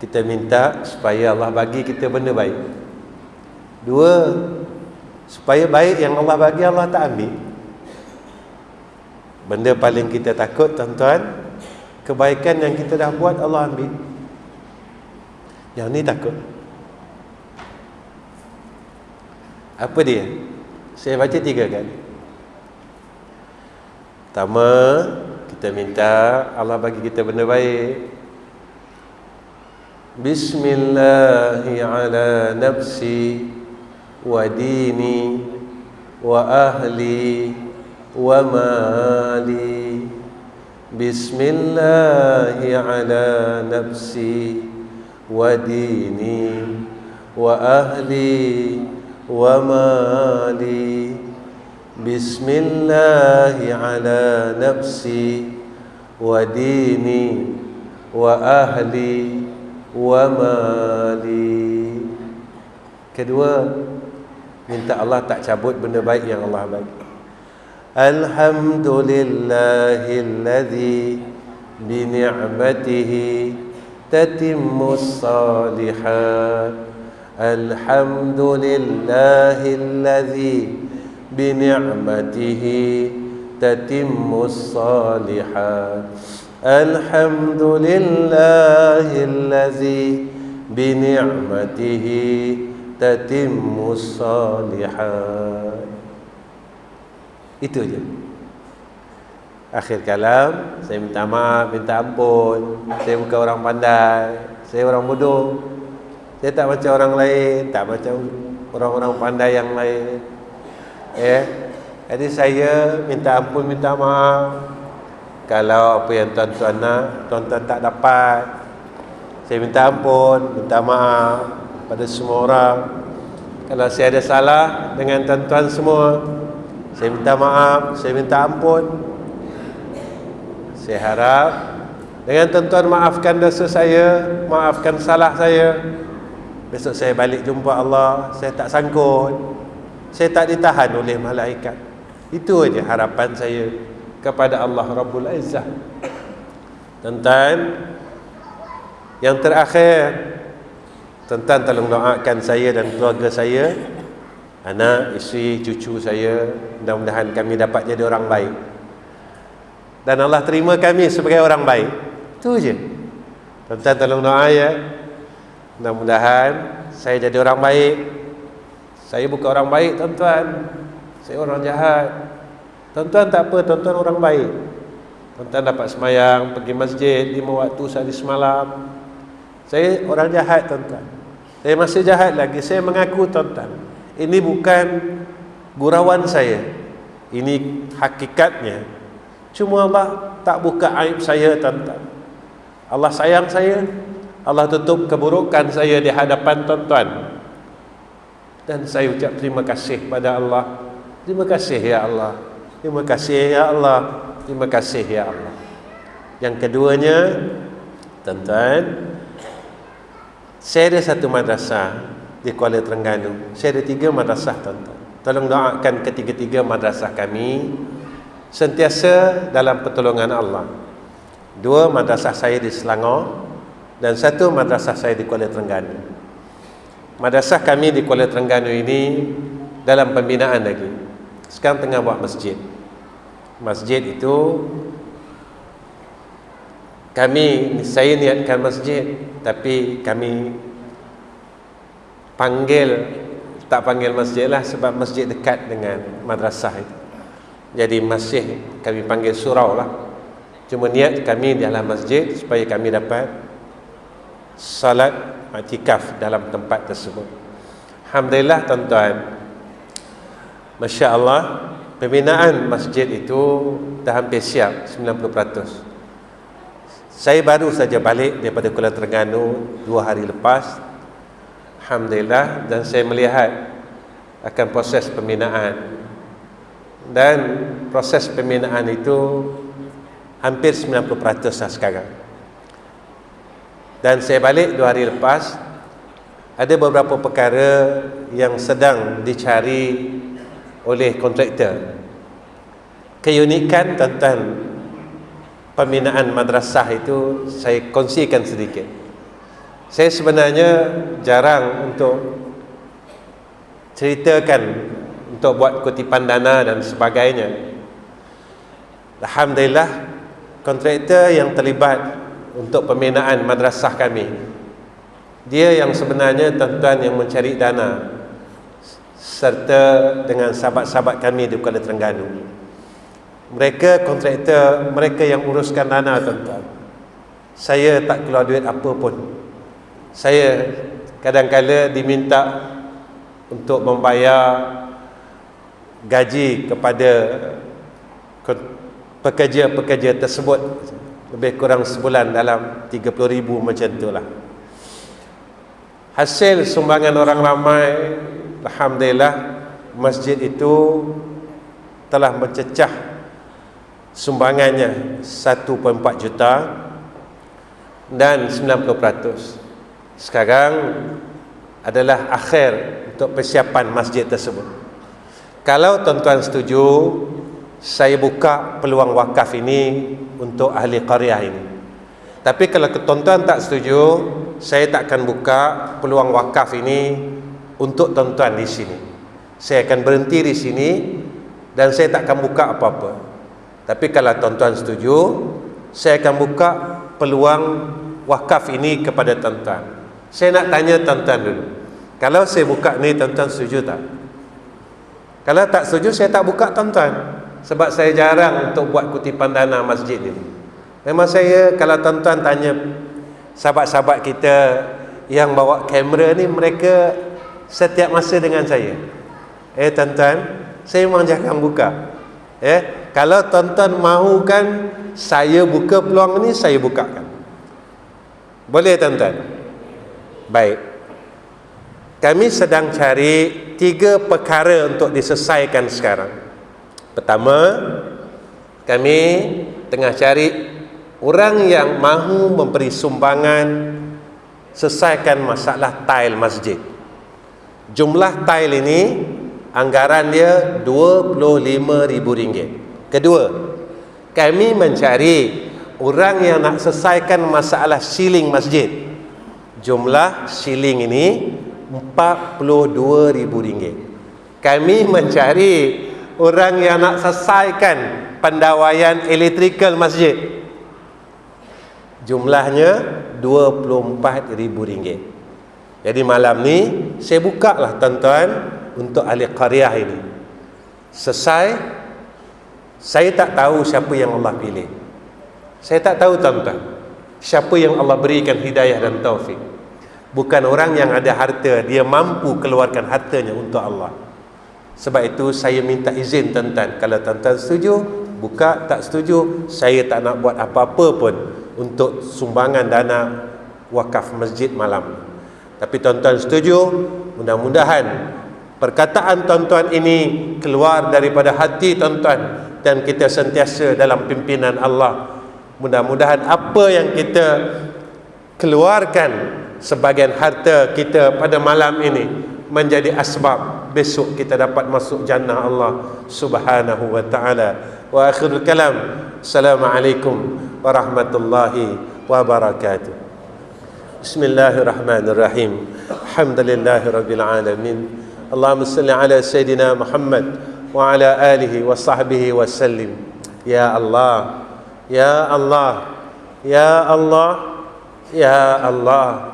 kita minta supaya Allah bagi kita benda baik. Dua, supaya baik yang Allah bagi Allah tak ambil. Benda paling kita takut, tuan-tuan, kebaikan yang kita dah buat Allah ambil. Yang ni takut. Apa dia? Saya baca 3 kali. Pertama, kita minta Allah bagi kita benda baik. Bismillahi ala nafsi wa dini wa ahli wa mali. Bismillahi ala nafsi wa dini wa ahli wa mali. Bismillahi ala nafsi wa dini wa ahli wa mali. Kedua, minta Allah tak cabut benda baik yang Allah bagi. Alhamdulillahilladzi bi ni'matihi tatimmus salihat. Alhamdulillahilladzi bi ni'matihi tatimmus salihat. Alhamdulillahilladzi bi ni'matihi tatimmus salihat. Itu je. Akhir kalam, saya minta maaf, minta ampun. Saya bukan orang pandai, saya orang bodoh. Saya tak macam orang lain, tak macam orang-orang pandai yang lain. Jadi saya minta ampun, minta maaf. Kalau apa yang tuan-tuan nak, tuan-tuan tak dapat, saya minta ampun, minta maaf pada semua orang. Kalau saya ada salah dengan tuan-tuan semua, saya minta maaf, saya minta ampun. Saya harap dengan tuan-tuan maafkan dosa saya, maafkan salah saya. Besok saya balik jumpa Allah, saya tak sangkut, saya tak ditahan oleh malaikat. Itu aja harapan saya kepada Allah Rabbul Izzah. Tuan-tuan, yang terakhir, tuan-tuan tolong doakan saya dan keluarga saya, anak, isteri, cucu saya. Mudah-mudahan kami dapat jadi orang baik dan Allah terima kami sebagai orang baik. Itu je. Tuan-tuan tolong doa ya. Mudah-mudahan saya jadi orang baik. Saya bukan orang baik tuan-tuan, saya orang jahat. Tuan-tuan tak apa, tuan-tuan orang baik. Tuan-tuan dapat semayang, pergi masjid 5 waktu sehari semalam. Saya orang jahat tuan-tuan, saya masih jahat lagi. Saya mengaku tuan-tuan, ini bukan gurauan saya, ini hakikatnya. Cuma Allah tak buka aib saya tuan-tuan. Allah sayang saya, Allah tutup keburukan saya di hadapan tuan-tuan. Dan saya ucap terima kasih pada Allah. Terima kasih ya Allah, terima kasih ya Allah, terima kasih ya Allah. Yang keduanya, tuan-tuan, saya ada satu madrasah di Kuala Terengganu. Saya ada 3 madrasah tuan-tuan. Tolong doakan ketiga-tiga madrasah kami sentiasa dalam pertolongan Allah. 2 madrasah saya di Selangor dan 1 madrasah saya di Kuala Terengganu. Madrasah kami di Kuala Terengganu ini dalam pembinaan lagi. Sekarang tengah buat masjid. Masjid itu saya niatkan masjid, tapi kami tak panggil masjid lah, sebab masjid dekat dengan madrasah itu. Jadi masjid kami panggil surau lah. Cuma niat kami di dalam masjid supaya kami dapat salat i'tikaf dalam tempat tersebut. Alhamdulillah tuan-tuan, Masya Allah, pembinaan masjid itu dah hampir siap 90%. Saya baru saja balik daripada Kuala Terengganu 2 hari lepas, alhamdulillah, dan saya melihat akan proses pembinaan. Dan proses pembinaan itu hampir 90% lah sekarang. Dan saya balik 2 hari lepas, ada beberapa perkara yang sedang dicari oleh kontraktor. Keunikan tentang pembinaan madrasah itu saya kongsikan sedikit. Saya sebenarnya jarang untuk ceritakan, untuk buat kutipan dana dan sebagainya. Alhamdulillah, kontraktor yang terlibat untuk pembinaan madrasah kami, dia yang sebenarnya tuan-tuan yang mencari dana, serta dengan sahabat-sahabat kami di Kuala Terengganu. Mereka kontraktor, mereka yang uruskan dana tuan-tuan. Saya tak keluar duit apa pun. Saya kadang-kala diminta untuk membayar gaji kepada pekerja-pekerja tersebut, lebih kurang sebulan dalam 30,000 macam itulah. Hasil sumbangan orang ramai, alhamdulillah, masjid itu telah mencecah sumbangannya 1.4 juta dan 90%. Sekarang adalah akhir untuk persiapan masjid tersebut. Kalau tuan-tuan setuju, saya buka peluang wakaf ini untuk ahli qaryah ini. Tapi kalau tuan-tuan tak setuju, saya tak akan buka peluang wakaf ini untuk tuan-tuan di sini. Saya akan berhenti di sini dan saya tak akan buka apa-apa. Tapi kalau tuan-tuan setuju, saya akan buka peluang wakaf ini kepada tuan-tuan. Saya nak tanya tuan-tuan dulu, kalau saya buka ni, tuan-tuan setuju tak? Kalau tak setuju, saya tak buka tuan-tuan, sebab saya jarang untuk buat kutipan dana masjid ini. Memang saya, kalau tuan-tuan tanya sahabat-sahabat kita yang bawa kamera ni, mereka setiap masa dengan saya, tuan-tuan, saya memang jarang buka. Kalau tuan-tuan mahukan saya buka peluang ni, saya bukakan. Boleh tuan-tuan? Baik. Kami sedang cari 3 perkara untuk diselesaikan sekarang. Pertama, kami tengah cari orang yang mahu memberi sumbangan selesaikan masalah tile masjid. Jumlah tile ini anggaran dia RM25,000. Kedua, kami mencari orang yang nak selesaikan masalah ceiling masjid. Jumlah ceiling ini RM42,000. Kami mencari orang yang nak selesaikan pendawaian elektrikal masjid. Jumlahnya RM24,000. Jadi malam ni saya buka lah tuan-tuan untuk ahli qaryah ini. Selesai, saya tak tahu siapa yang Allah pilih. Saya tak tahu tuan-tuan siapa yang Allah berikan hidayah dan taufik. Bukan orang yang ada harta, dia mampu keluarkan hartanya untuk Allah. Sebab itu saya minta izin tuan-tuan. Kalau tuan-tuan setuju, buka. Tak setuju, saya tak nak buat apa-apa pun untuk sumbangan dana wakaf masjid malam. Tapi tuan-tuan setuju, mudah-mudahan perkataan tuan-tuan ini keluar daripada hati tuan-tuan, dan kita sentiasa dalam pimpinan Allah. Mudah-mudahan apa yang kita keluarkan sebagian harta kita pada malam ini menjadi asbab besok kita dapat masuk jannah Allah Subhanahu wa taala. Wa akhirul kalam, assalamualaikum warahmatullahi wabarakatuh. Bismillahirrahmanirrahim. Alhamdulillahirabbil alamin. Allahumma salli ala sayidina Muhammad wa ala alihi wa sahbihi wa sallim. Ya Allah, ya Allah, ya Allah, ya Allah,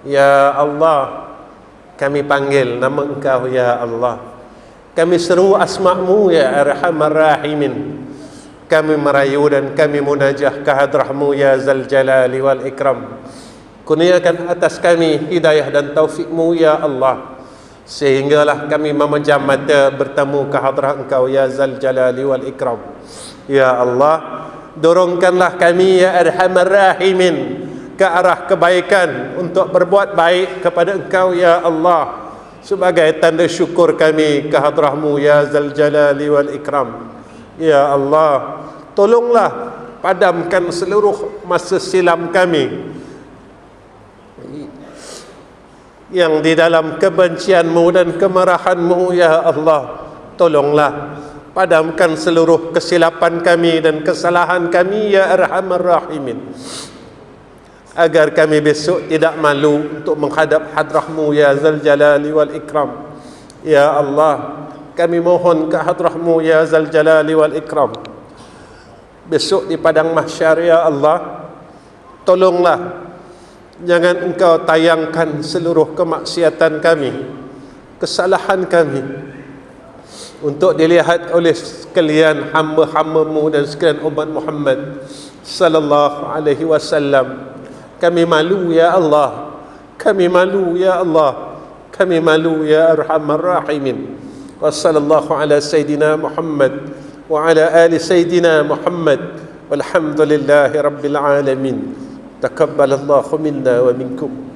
ya Allah. Kami panggil nama Engkau ya Allah. Kami seru asma-Mu ya Arhamar Rahimin. Kami merayu dan kami munajah ke hadrah-Mu ya Zal Jalali wal Ikram. Kurniakan atas kami hidayah dan taufik-Mu ya Allah, sehinggalah kami memejam mata bertemu ke hadrah Engkau ya Zal Jalali wal Ikram. Ya Allah, dorongkanlah kami ya Arhamar Rahimin ke arah kebaikan, untuk berbuat baik kepada Engkau ya Allah, sebagai tanda syukur kami ke hadrah-Mu ya Zal Jalali wal Ikram. Ya Allah, tolonglah padamkan seluruh masa silam kami yang di dalam kebencian-Mu dan kemarahan-Mu ya Allah. Tolonglah padamkan seluruh kesilapan kami dan kesalahan kami ya Arhamar Rahimin, agar kami besok tidak malu untuk menghadap hadrah-Mu ya Zal Jalali wal Ikram. Ya Allah, kami mohon ke hadrah-Mu ya Zal Jalali wal Ikram, besok di padang mahsyar ya Allah, tolonglah jangan Engkau tayangkan seluruh kemaksiatan kami, kesalahan kami, untuk dilihat oleh sekalian hamba-hamba-Mu dan sekalian umat Muhammad sallallahu alaihi wasallam. Kami malu ya Allah, kami malu ya Allah, kami malu ya Arhamar Rahimin. Wa sallallahu ala sayidina Muhammad wa ala ali sayidina Muhammad, walhamdulillahi rabbil alamin. Taqabbalallahu minna wa minkum.